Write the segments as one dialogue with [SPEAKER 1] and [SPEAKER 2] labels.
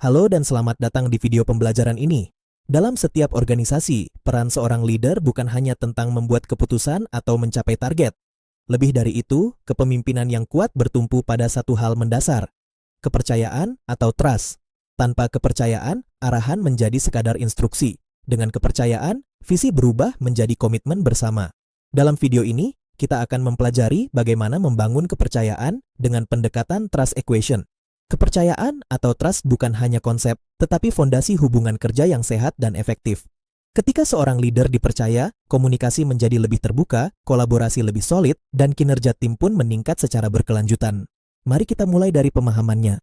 [SPEAKER 1] Halo dan selamat datang di video pembelajaran ini. Dalam setiap organisasi, peran seorang leader bukan hanya tentang membuat keputusan atau mencapai target. Lebih dari itu, kepemimpinan yang kuat bertumpu pada satu hal mendasar, kepercayaan atau trust. Tanpa kepercayaan, arahan menjadi sekadar instruksi. Dengan kepercayaan, visi berubah menjadi komitmen bersama. Dalam video ini, kita akan mempelajari bagaimana membangun kepercayaan dengan pendekatan trust equation. Kepercayaan atau trust bukan hanya konsep, tetapi fondasi hubungan kerja yang sehat dan efektif. Ketika seorang leader dipercaya, komunikasi menjadi lebih terbuka, kolaborasi lebih solid, dan kinerja tim pun meningkat secara berkelanjutan. Mari kita mulai dari pemahamannya.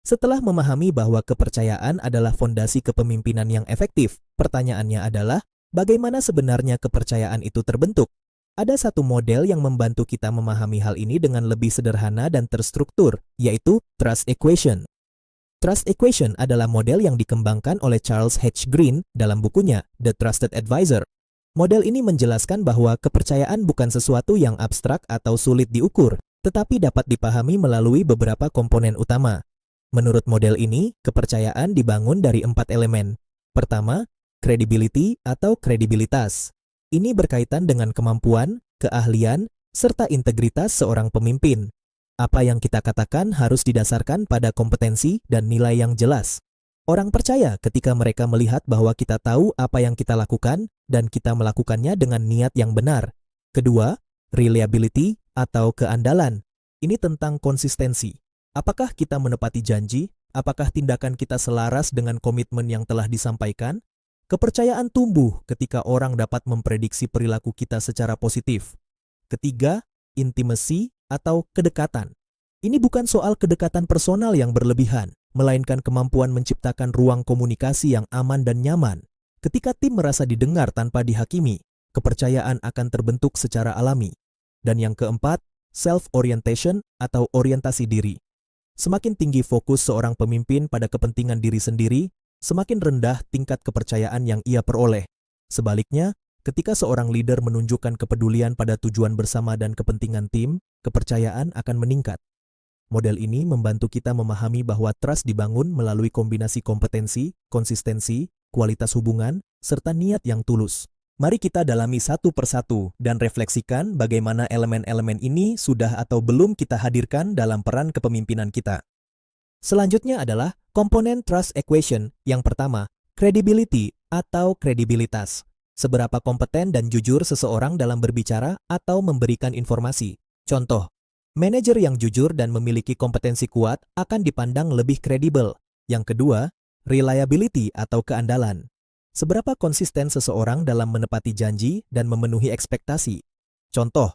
[SPEAKER 1] Setelah memahami bahwa kepercayaan adalah fondasi kepemimpinan yang efektif, pertanyaannya adalah, bagaimana sebenarnya kepercayaan itu terbentuk? Ada satu model yang membantu kita memahami hal ini dengan lebih sederhana dan terstruktur, yaitu Trust Equation. Trust Equation adalah model yang dikembangkan oleh Charles H. Green dalam bukunya The Trusted Advisor. Model ini menjelaskan bahwa kepercayaan bukan sesuatu yang abstrak atau sulit diukur, tetapi dapat dipahami melalui beberapa komponen utama. Menurut model ini, kepercayaan dibangun dari 4 elemen. Pertama, credibility atau kredibilitas. Ini berkaitan dengan kemampuan, keahlian, serta integritas seorang pemimpin. Apa yang kita katakan harus didasarkan pada kompetensi dan nilai yang jelas. Orang percaya ketika mereka melihat bahwa kita tahu apa yang kita lakukan dan kita melakukannya dengan niat yang benar. Kedua, reliability atau keandalan. Ini tentang konsistensi. Apakah kita menepati janji? Apakah tindakan kita selaras dengan komitmen yang telah disampaikan? Kepercayaan tumbuh ketika orang dapat memprediksi perilaku kita secara positif. Ketiga, intimacy atau kedekatan. Ini bukan soal kedekatan personal yang berlebihan, melainkan kemampuan menciptakan ruang komunikasi yang aman dan nyaman. Ketika tim merasa didengar tanpa dihakimi, kepercayaan akan terbentuk secara alami. Dan yang keempat, self-orientation atau orientasi diri. Semakin tinggi fokus seorang pemimpin pada kepentingan diri sendiri, semakin rendah tingkat kepercayaan yang ia peroleh. Sebaliknya, ketika seorang leader menunjukkan kepedulian pada tujuan bersama dan kepentingan tim, kepercayaan akan meningkat. Model ini membantu kita memahami bahwa trust dibangun melalui kombinasi kompetensi, konsistensi, kualitas hubungan, serta niat yang tulus. Mari kita dalami satu persatu dan refleksikan bagaimana elemen-elemen ini sudah atau belum kita hadirkan dalam peran kepemimpinan kita. Selanjutnya adalah komponen trust equation. Yang pertama, credibility atau kredibilitas. Seberapa kompeten dan jujur seseorang dalam berbicara atau memberikan informasi. Contoh, manajer yang jujur dan memiliki kompetensi kuat akan dipandang lebih kredibel. Yang kedua, reliability atau keandalan. Seberapa konsisten seseorang dalam menepati janji dan memenuhi ekspektasi. Contoh,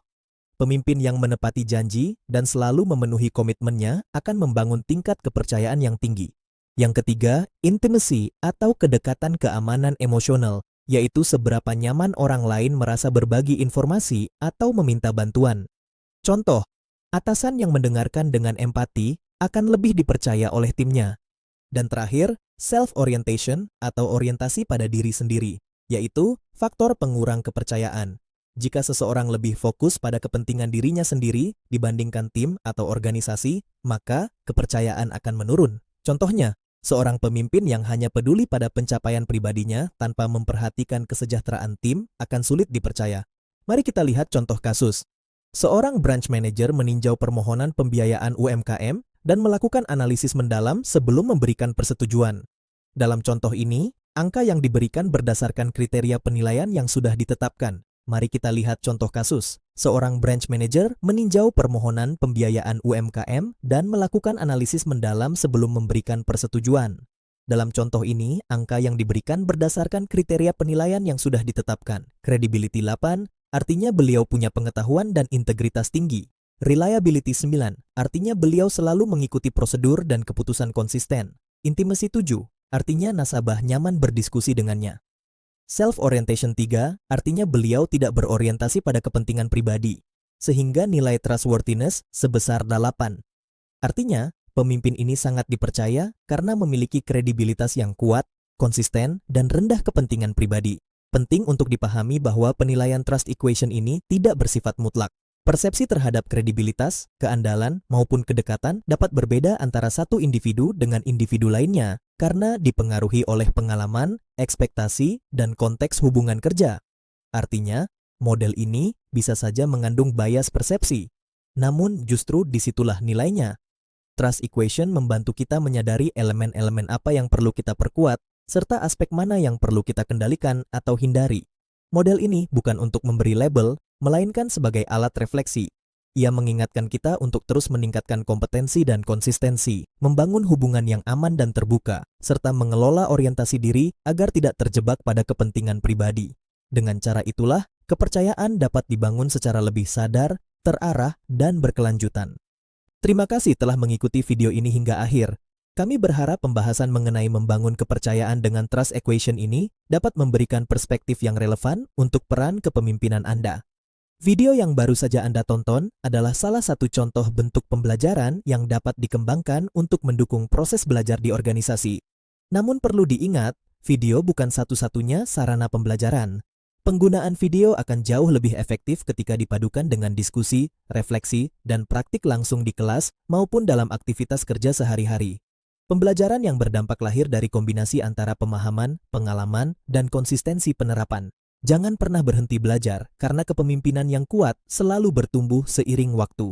[SPEAKER 1] pemimpin yang menepati janji dan selalu memenuhi komitmennya akan membangun tingkat kepercayaan yang tinggi. Yang ketiga, intimacy atau kedekatan keamanan emosional, yaitu seberapa nyaman orang lain merasa berbagi informasi atau meminta bantuan. Contoh, atasan yang mendengarkan dengan empati akan lebih dipercaya oleh timnya. Dan terakhir, self-orientation atau orientasi pada diri sendiri, yaitu faktor pengurang kepercayaan. Jika seseorang lebih fokus pada kepentingan dirinya sendiri dibandingkan tim atau organisasi, maka kepercayaan akan menurun. Contohnya, seorang pemimpin yang hanya peduli pada pencapaian pribadinya tanpa memperhatikan kesejahteraan tim akan sulit dipercaya. Mari kita lihat contoh kasus. Seorang branch manager meninjau permohonan pembiayaan UMKM dan melakukan analisis mendalam sebelum memberikan persetujuan. Dalam contoh ini, angka yang diberikan berdasarkan kriteria penilaian yang sudah ditetapkan. Mari kita lihat contoh kasus. Seorang branch manager meninjau permohonan pembiayaan UMKM dan melakukan analisis mendalam sebelum memberikan persetujuan. Dalam contoh ini, angka yang diberikan berdasarkan kriteria penilaian yang sudah ditetapkan. Credibility 8, artinya beliau punya pengetahuan dan integritas tinggi. Reliability 9, artinya beliau selalu mengikuti prosedur dan keputusan konsisten. Intimacy 7, artinya nasabah nyaman berdiskusi dengannya. Self-orientation 3, artinya beliau tidak berorientasi pada kepentingan pribadi, sehingga nilai trustworthiness sebesar 8. Artinya, pemimpin ini sangat dipercaya karena memiliki kredibilitas yang kuat, konsisten, dan rendah kepentingan pribadi. Penting untuk dipahami bahwa penilaian trust equation ini tidak bersifat mutlak. Persepsi terhadap kredibilitas, keandalan, maupun kedekatan dapat berbeda antara satu individu dengan individu lainnya karena dipengaruhi oleh pengalaman, ekspektasi, dan konteks hubungan kerja. Artinya, model ini bisa saja mengandung bias persepsi. Namun justru disitulah nilainya. Trust equation membantu kita menyadari elemen-elemen apa yang perlu kita perkuat, serta aspek mana yang perlu kita kendalikan atau hindari. Model ini bukan untuk memberi label, melainkan sebagai alat refleksi. Ia mengingatkan kita untuk terus meningkatkan kompetensi dan konsistensi, membangun hubungan yang aman dan terbuka, serta mengelola orientasi diri agar tidak terjebak pada kepentingan pribadi. Dengan cara itulah, kepercayaan dapat dibangun secara lebih sadar, terarah, dan berkelanjutan. Terima kasih telah mengikuti video ini hingga akhir. Kami berharap pembahasan mengenai membangun kepercayaan dengan trust equation ini dapat memberikan perspektif yang relevan untuk peran kepemimpinan Anda. Video yang baru saja Anda tonton adalah salah satu contoh bentuk pembelajaran yang dapat dikembangkan untuk mendukung proses belajar di organisasi. Namun perlu diingat, video bukan satu-satunya sarana pembelajaran. Penggunaan video akan jauh lebih efektif ketika dipadukan dengan diskusi, refleksi, dan praktik langsung di kelas maupun dalam aktivitas kerja sehari-hari. Pembelajaran yang berdampak lahir dari kombinasi antara pemahaman, pengalaman, dan konsistensi penerapan. Jangan pernah berhenti belajar, karena kepemimpinan yang kuat selalu bertumbuh seiring waktu.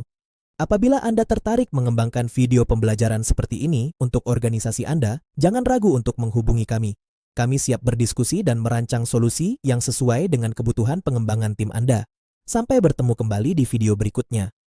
[SPEAKER 1] Apabila Anda tertarik mengembangkan video pembelajaran seperti ini untuk organisasi Anda, jangan ragu untuk menghubungi kami. Kami siap berdiskusi dan merancang solusi yang sesuai dengan kebutuhan pengembangan tim Anda. Sampai bertemu kembali di video berikutnya.